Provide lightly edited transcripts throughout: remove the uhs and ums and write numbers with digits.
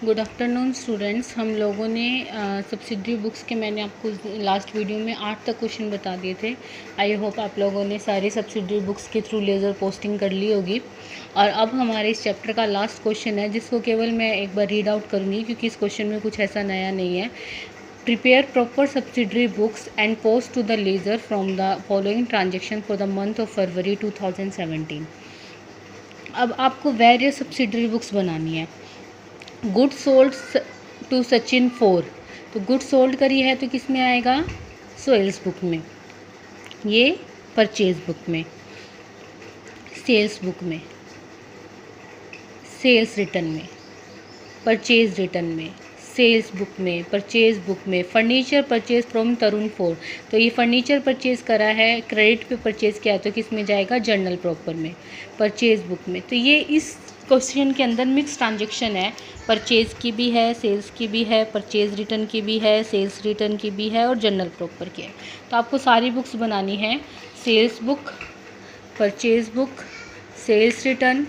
Good afternoon students. हम लोगों ने सब्सिडरी बुक्स के मैंने आपको लास्ट वीडियो में 8 तक क्वेश्चन बता दिए थे। आई होप आप लोगों ने सारी सब्सिडरी बुक्स के थ्रू लेज़र पोस्टिंग कर ली होगी। और अब हमारे इस चैप्टर का लास्ट क्वेश्चन है, जिसको केवल मैं एक बार रीड आउट करूँगी क्योंकि इस क्वेश्चन में कुछ ऐसा नया नहीं है। Prepare proper subsidiary books and post to the ledger from the following transaction for the month of February 2017। अब आपको वेरियस सब्सिडरी बुक्स बनानी है। गुड सोल्ड टू सचिन 4, तो गुड सोल्ड करी है तो किस में आएगा? सेल्स बुक में, ये परचेज बुक में, सेल्स बुक में, सेल्स रिटर्न में, परचेज रिटर्न में, सेल्स बुक में, परचेज बुक में। फर्नीचर परचेज फ्रॉम तरुण 4, तो ये फर्नीचर परचेज करा है, क्रेडिट पे परचेज किया तो किस में जाएगा? जर्नल प्रॉपर में, परचेज बुक में। तो ये इस क्वेश्चन के अंदर मिक्स ट्रांजेक्शन है, परचेज की भी है, सेल्स की भी है, परचेज रिटर्न की भी है, सेल्स रिटर्न की भी है और जर्नल प्रॉपर की है। तो आपको सारी बुक्स बनानी है, sales book, purchase book, sales return,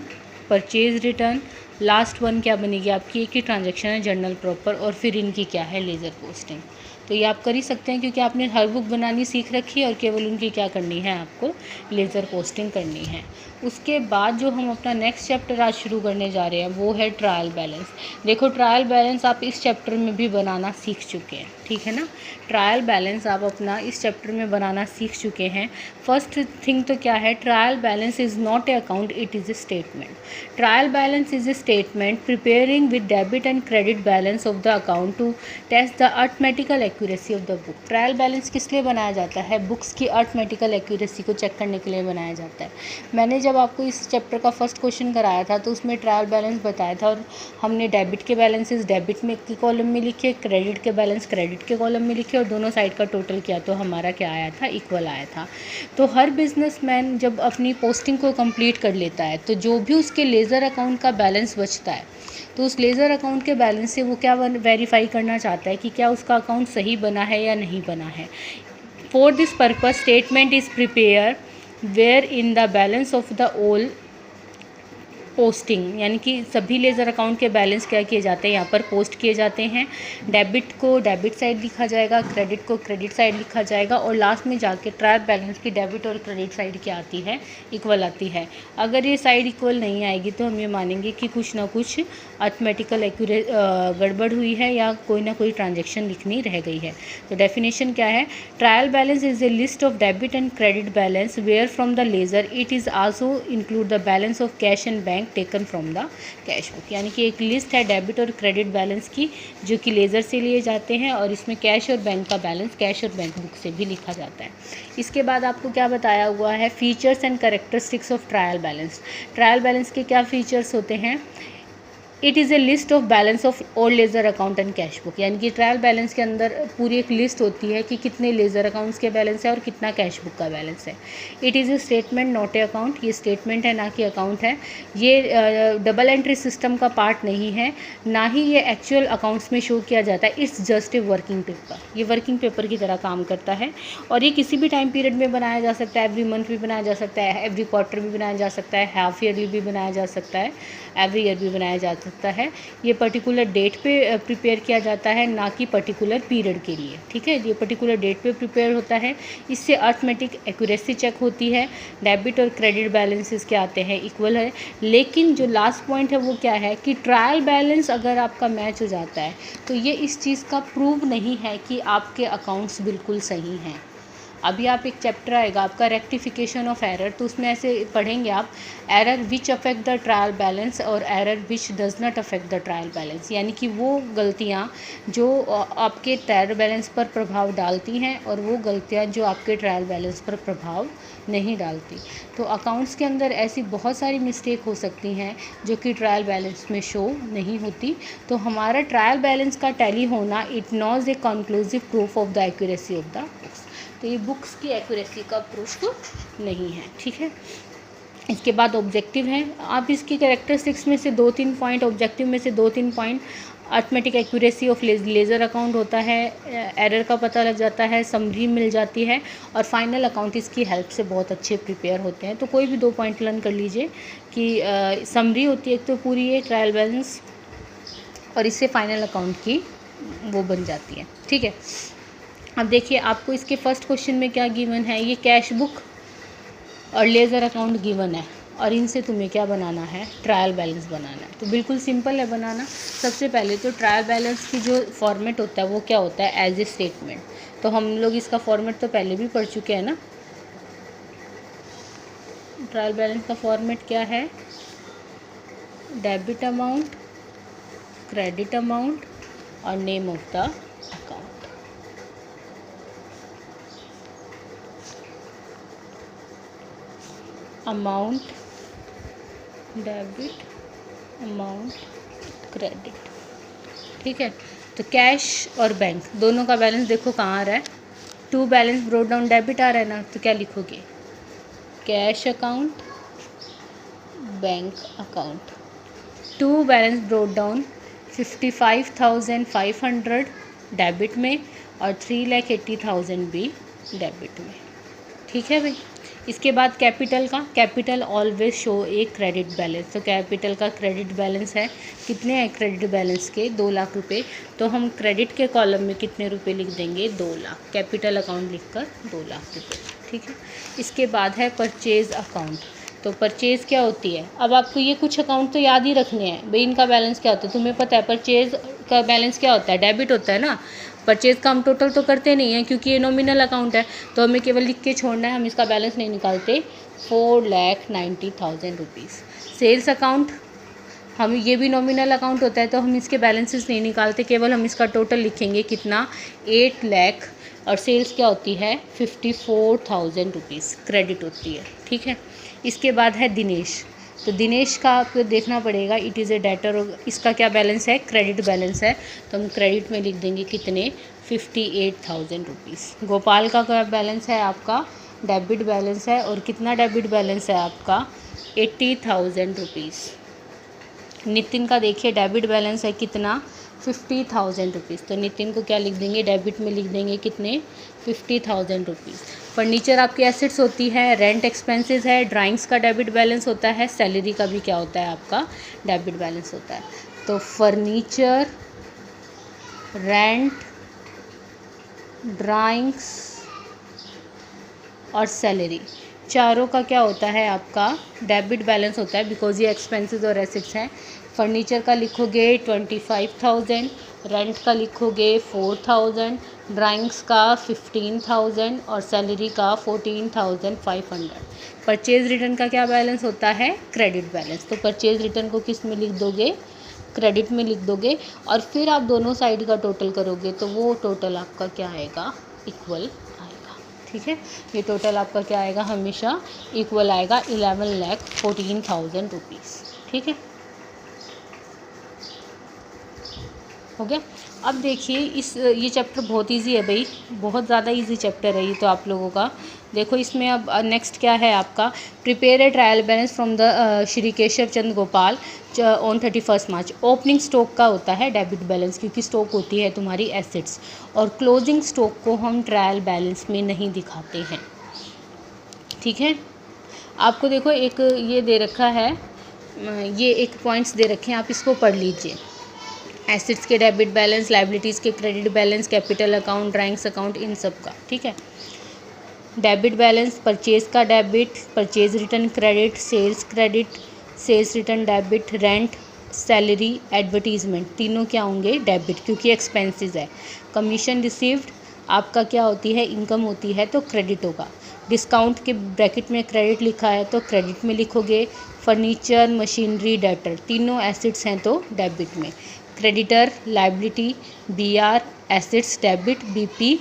purchase return. Last one क्या बनेगी आपकी? एक ही ट्रांजेक्शन है, जर्नल प्रॉपर, और फिर इनकी क्या है? Ledger posting. तो ये आप कर ही सकते हैं क्योंकि आपने हर बुक बनानी सीख रखी है और केवल उनकी क्या करनी है? आपको लेज़र पोस्टिंग करनी है। उसके बाद जो हम अपना नेक्स्ट चैप्टर आज शुरू करने जा रहे हैं वो है ट्रायल बैलेंस। देखो, ट्रायल बैलेंस आप इस चैप्टर में भी बनाना सीख चुके हैं, ठीक है ना? ट्रायल बैलेंस आप अपना इस चैप्टर में बनाना सीख चुके हैं। फर्स्ट थिंग तो क्या है? Trial balance is not a account, it is a statement. Trial balance is a statement preparing with debit and credit balance of the account to test the arithmetical accuracy of the book. Trial balance किस लिए बनाया जाता है? Books की arithmetical accuracy को check करने के लिए बनाया जाता है। मैंने जब आपको इस चैप्टर का फर्स्ट क्वेश्चन कराया था तो उसमें ट्रायल बैलेंस बताया था और हमने डेबिट के बैलेंसेस डेबिट में के कॉलम में लिखे, क्रेडिट के बैलेंस क्रेडिट के कॉलम में लिखे और दोनों साइड का टोटल किया तो हमारा क्या आया था? इक्वल आया था। तो हर बिजनेसमैन जब अपनी पोस्टिंग को कंप्लीट कर लेता है तो जो भी उसके लेज़र अकाउंट का बैलेंस बचता है तो उस लेज़र अकाउंट के बैलेंस से वो क्या वेरीफाई करना चाहता है कि क्या उसका अकाउंट सही बना है या नहीं बना है। For this purpose statement is prepare where in the balance of the all posting, यानी कि सभी लेज़र अकाउंट के बैलेंस क्या किए जाते हैं? यहाँ पर पोस्ट किए जाते हैं। डेबिट को डेबिट साइड लिखा जाएगा, क्रेडिट को क्रेडिट साइड लिखा जाएगा और लास्ट में जाके ट्रायल बैलेंस की डेबिट और क्रेडिट साइड क्या आती है? इक्वल आती है। अगर ये साइड इक्वल नहीं आएगी तो हम ये मानेंगे कि कुछ ना कुछ अर्थमेटिकल गड़बड़ हुई है या कोई ना कोई ट्रांजेक्शन लिखनी रह गई है। तो डेफिनेशन क्या है? Trial balance is a list of debit and credit balance where from the ledger it is also include the balance of cash and bank taken from the cash book. यानी कि एक लिस्ट है debit और credit balance की जो कि laser से लिए जाते हैं और इसमें कैश और बैंक का बैलेंस कैश और बैंक बुक से भी लिखा जाता है। इसके बाद आपको क्या बताया हुआ है? Features and characteristics of trial balance. Trial balance के क्या फीचर्स होते हैं? It is A list of balance of all laser account and cash book. यानी कि ट्रायल बैलेंस के अंदर पूरी एक लिस्ट होती है कि कितने लेज़र अकाउंट्स के बैलेंस है और कितना कैश बुक का बैलेंस है। It is a statement not a account, ये स्टेटमेंट है ना कि अकाउंट है। ये डबल एंट्री सिस्टम का पार्ट नहीं है, ना ही ये एक्चुअल अकाउंट्स में शो किया जाता है। It's just a working paper, ये वर्किंग पेपर की तरह काम करता है और ये किसी भी टाइम पीरियड में बनाया जा सकता है। एवरी मंथ भी बनाया जा सकता है, एवरी क्वार्टर भी बनाया जा सकता है, हाफ ईयरली भी बनाया जा सकता है, एवरी ईयर भी बनाया जा सकता है। ये पर्टिकुलर डेट पे प्रिपेयर किया जाता है, ना कि पर्टिकुलर पीरियड के लिए, ठीक है? ये पर्टिकुलर डेट पे प्रिपेयर होता है। इससे अर्थमेटिक एक्यूरेसी चेक होती है। डेबिट और क्रेडिट बैलेंसेस क्या आते हैं? इक्वल है। लेकिन जो लास्ट पॉइंट है वो क्या है कि ट्रायल बैलेंस अगर आपका मैच हो जाता है तो ये इस चीज़ का प्रूव नहीं है कि आपके अकाउंट्स बिल्कुल सही हैं। अभी आप एक चैप्टर आएगा आपका रेक्टिफिकेशन ऑफ एरर, तो उसमें ऐसे पढ़ेंगे आप error which affect the trial balance और error which does not affect the trial balance. यानी कि वो गलतियाँ जो आपके ट्रायल बैलेंस पर प्रभाव डालती हैं और वो गलतियाँ जो आपके ट्रायल बैलेंस पर प्रभाव नहीं डालती। तो अकाउंट्स के अंदर ऐसी बहुत सारी मिस्टेक हो सकती हैं जो कि ट्रायल बैलेंस में शो नहीं होती। तो हमारा ट्रायल बैलेंस का टैली होना it knows a conclusive proof of the accuracy of the books. तो ये बुक्स की एक्यूरेसी का प्रूफ नहीं है, ठीक है? इसके बाद ऑब्जेक्टिव है। आप इसकी कैरेक्टरिस्टिक्स में से 2-3 पॉइंट, ऑब्जेक्टिव में से 2-3 point, arithmetic accuracy of laser account होता है, एरर का पता लग जाता है, समरी मिल जाती है और फाइनल अकाउंट इसकी हेल्प से बहुत अच्छे प्रिपेयर होते हैं। तो कोई भी 2 पॉइंट लर्न कर लीजिए कि समरी होती है एक तो पूरी है ट्रायल बैलेंस और इससे फाइनल अकाउंट की वो बन जाती है। ठीक है, अब देखिए आपको इसके फर्स्ट क्वेश्चन में क्या गिवन है, ये कैश बुक और लेज़र अकाउंट गिवन है और इनसे तुम्हें क्या बनाना है, ट्रायल बैलेंस बनाना है। तो बिल्कुल सिंपल है बनाना। सबसे पहले तो ट्रायल बैलेंस की जो फॉर्मेट होता है वो क्या होता है, एज ए स्टेटमेंट। तो हम लोग इसका फॉर्मेट तो पहले भी पढ़ चुके हैं ना। ट्रायल बैलेंस का फॉर्मेट क्या है, डेबिट अमाउंट, क्रेडिट अमाउंट और name of the account. Amount debit, amount credit. ठीक है, तो कैश और बैंक दोनों का बैलेंस देखो कहाँ आ रहा है, to balance brought down debit आ रहा है ना, तो क्या लिखोगे, cash account, bank account. To balance brought down 55,500 debit में और 3,80,000 भी डेबिट में। ठीक है भाई। इसके बाद कैपिटल का, capital always show a credit balance. तो कैपिटल का क्रेडिट बैलेंस है, कितने हैं क्रेडिट बैलेंस के, 2 लाख रुपए। तो हम क्रेडिट के कॉलम में कितने रुपए लिख देंगे, 2 लाख, कैपिटल अकाउंट लिखकर 2 लाख रुपए। ठीक है, इसके बाद है परचेज अकाउंट। तो परचेज़ क्या होती है, अब आपको ये कुछ अकाउंट तो याद ही रखने हैं भाई, इनका बैलेंस क्या होता है तुम्हें पता है। परचेज़ का बैलेंस क्या होता है, डेबिट होता है ना। परचेज़ का हम टोटल तो करते नहीं हैं क्योंकि ये नॉमिनल अकाउंट है, तो हमें केवल लिख के छोड़ना है, हम इसका बैलेंस नहीं निकालते। 4,90,000 रुपीज़। सेल्स अकाउंट, हम ये भी नॉमिनल अकाउंट होता है तो हम इसके बैलेंसेस नहीं निकालते, केवल हम इसका टोटल लिखेंगे कितना, 8 लाख। और सेल्स क्या होती है, 54,000 रुपीज़ क्रेडिट होती है। ठीक है, इसके बाद है दिनेश। तो दिनेश का आपको देखना पड़ेगा, इट इज़ ए डेटर। इसका क्या बैलेंस है, क्रेडिट बैलेंस है, तो हम क्रेडिट में लिख देंगे कितने, 58,000 रुपीज़। गोपाल का क्या बैलेंस है, आपका डेबिट बैलेंस है, और कितना डेबिट बैलेंस है आपका, 80,000 रुपीज़। नितिन का देखिए डेबिट बैलेंस है कितना, 50,000 रुपीज़। तो नितिन को क्या लिख देंगे, डेबिट में लिख देंगे कितने, 50,000 रुपीज़। फर्नीचर आपकी एसेट्स होती है, रेंट एक्सपेंसेस है, ड्राइंग्स का डेबिट बैलेंस होता है, सैलरी का भी क्या होता है आपका डेबिट बैलेंस होता है। तो फर्नीचर, रेंट, ड्राइंग्स और सैलरी, चारों का क्या होता है आपका डेबिट बैलेंस होता है, बिकॉज ये एक्सपेंसेस और एसेट्स हैं। फर्नीचर का लिखोगे 25,000, रेंट का लिखोगे 4,000, ड्राइंग्स का 15,000 और सैलरी का 14,500। परचेज़ रिटर्न का क्या बैलेंस होता है, क्रेडिट बैलेंस। तो परचेज़ रिटर्न को किस में लिख दोगे, क्रेडिट में लिख दोगे, और फिर आप दोनों साइड का टोटल करोगे तो वो टोटल आपका क्या आएगा, इक्वल आएगा। ठीक है, ये टोटल आपका क्या आएगा, हमेशा इक्वल आएगा, 11,14,000 रुपीज़। ठीक है, हो गया। अब देखिए ये चैप्टर बहुत इजी है भाई, बहुत ज़्यादा इजी चैप्टर है ये तो आप लोगों का। देखो इसमें अब नेक्स्ट क्या है आपका, prepare a trial balance from the Shri Keshav Chandra Gopal on 31 March. Opening stock का होता है डेबिट बैलेंस, क्योंकि स्टॉक होती है तुम्हारी एसेट्स, और क्लोजिंग स्टॉक को हम ट्रायल बैलेंस में नहीं दिखाते हैं। ठीक है, आपको देखो एक ये दे रखा है, ये एक पॉइंट्स दे रखे हैं, आप इसको पढ़ लीजिए। एसेट्स के डेबिट बैलेंस, लाइबिलिटीज़ के credit balance, capital account, drawings account, इन सब का। ठीक है, डेबिट बैलेंस, परचेज़ का debit, purchase return credit, sales credit, sales return debit, rent, salary, advertisement, तीनों क्या होंगे, डेबिट, क्योंकि एक्सपेंसेस है। कमीशन रिसीव्ड आपका क्या होती है, इनकम होती है, तो क्रेडिट होगा। डिस्काउंट के ब्रैकेट में क्रेडिट लिखा है तो क्रेडिट में लिखोगे। फर्नीचर, मशीनरी, डेटर, तीनों एसेट्स हैं तो डेबिट में। Creditor, liability, BR, assets debit, BP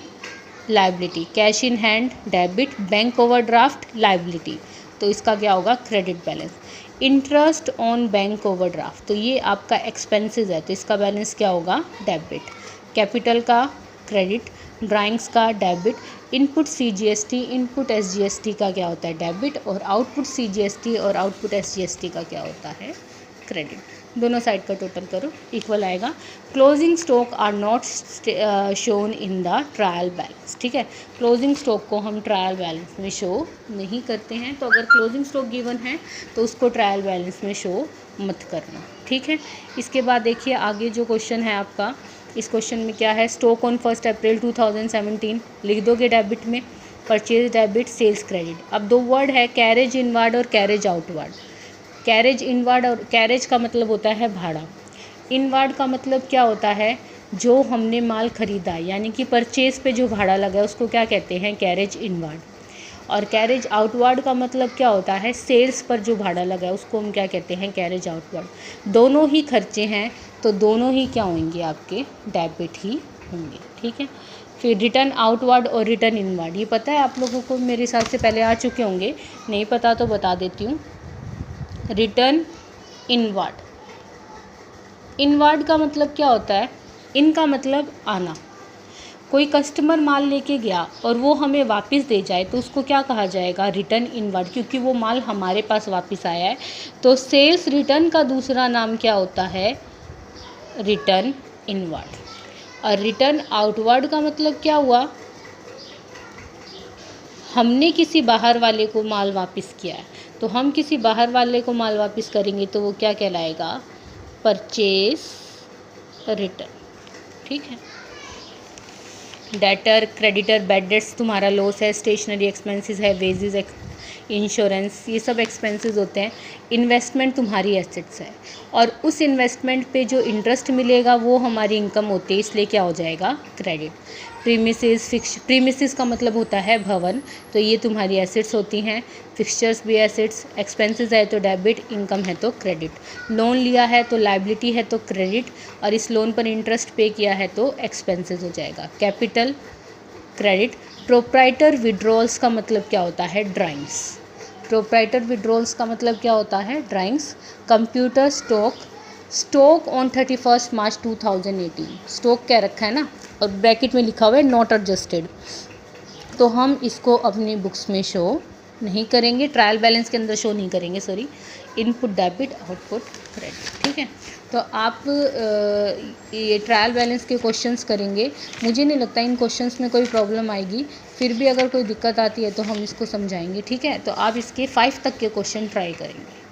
liability. Cash in hand debit, bank overdraft liability, तो इसका क्या होगा, credit balance. Interest on bank overdraft, तो ये आपका एक्सपेंसेस है, तो इसका बैलेंस क्या होगा, डेबिट। कैपिटल का क्रेडिट, ड्राइंग्स का debit. Input CGST, input SGST का क्या होता है, डेबिट, और आउटपुट सीजीएसटी और आउटपुट एसजीएसटी का क्या होता है, क्रेडिट। दोनों साइड का टोटल करो, इक्वल आएगा। Closing stock are not shown in the trial balance, ठीक है। क्लोजिंग स्टॉक को हम ट्रायल बैलेंस में शो नहीं करते हैं, तो अगर क्लोजिंग स्टॉक गिवन है तो उसको ट्रायल बैलेंस में शो मत करना, ठीक है। इसके बाद देखिए आगे जो क्वेश्चन है आपका, इस क्वेश्चन में क्या है, स्टॉक ऑन 1 अप्रैल 2017 लिख दोगे डेबिट में, परचेज डेबिट, सेल्स क्रेडिट। अब दो वर्ड है, कैरेज इनवर्ड और कैरेज आउटवर्ड। कैरेज इनवर्ड, और कैरेज का मतलब होता है भाड़ा, इनवर्ड का मतलब क्या होता है, जो हमने माल खरीदा यानी कि परचेज पे जो भाड़ा लगा है उसको क्या कहते हैं, कैरेज इनवर्ड। और कैरेज आउटवर्ड का मतलब क्या होता है, सेल्स पर जो भाड़ा लगा है उसको हम क्या कहते हैं, कैरेज आउटवर्ड। दोनों ही खर्चे हैं तो दोनों ही क्या होंगे, आपके डेबिट ही होंगे, ठीक है। फिर रिटर्न आउटवर्ड और रिटर्न इनवर्ड, ये पता है आप लोगों को, मेरे हिसाब से पहले आ चुके होंगे, नहीं पता तो बता देती हूँ। रिटर्न इनवर्ड, इनवर्ड का मतलब क्या होता है, इनका मतलब आना। कोई कस्टमर माल लेके गया और वो हमें वापस दे जाए तो उसको क्या कहा जाएगा, रिटर्न इनवर्ड, क्योंकि वो माल हमारे पास वापस आया है। तो सेल्स रिटर्न का दूसरा नाम क्या होता है, रिटर्न इनवर्ड। और रिटर्न आउटवर्ड का मतलब क्या हुआ, हमने किसी बाहर वाले को माल वापस किया है, तो हम किसी बाहर वाले को माल वापस करेंगे तो वो क्या कहलाएगा, परचेज रिटर्न, ठीक है। डेटर, क्रेडिटर, बैड डेट्स तुम्हारा लॉस है, स्टेशनरी एक्सपेंसेस है, वेजेस, इंश्योरेंस, ये सब एक्सपेंसेस होते हैं। इन्वेस्टमेंट तुम्हारी एसेट्स है और उस इन्वेस्टमेंट पे जो इंटरेस्ट मिलेगा वो हमारी इनकम होती है, इसलिए क्या हो जाएगा, क्रेडिट। प्रीमिसेस, प्रीमिसेस का मतलब होता है भवन, तो ये तुम्हारी एसेट्स होती हैं। फिक्सचर्स भी एसेट्स, एक्सपेंसेस है तो डेबिट, इनकम है तो क्रेडिट। लोन लिया है तो लायबिलिटी है तो क्रेडिट, और इस लोन पर इंटरेस्ट पे किया है तो एक्सपेंसेस हो जाएगा। Capital, credit. प्रोप्राइटर विड्रॉल्स का मतलब क्या होता है, ड्राइंग्स। प्रोप्राइटर विड्रॉल्स का मतलब क्या होता है, drawings. Computer stock, stock on 31 March 2018, stock क्या रखा है ना, और ब्रैकेट में लिखा हुआ है नॉट एडजस्टेड, तो हम इसको अपनी बुक्स में शो नहीं करेंगे, ट्रायल बैलेंस के अंदर शो नहीं करेंगे, sorry. Input debit, output credit, ठीक है। तो आप ये ट्रायल बैलेंस के क्वेश्चंस करेंगे, मुझे नहीं लगता इन क्वेश्चंस में कोई प्रॉब्लम आएगी, फिर भी अगर कोई दिक्कत आती है तो हम इसको समझाएंगे, ठीक है। तो आप इसके 5 तक के क्वेश्चन ट्राई करेंगे।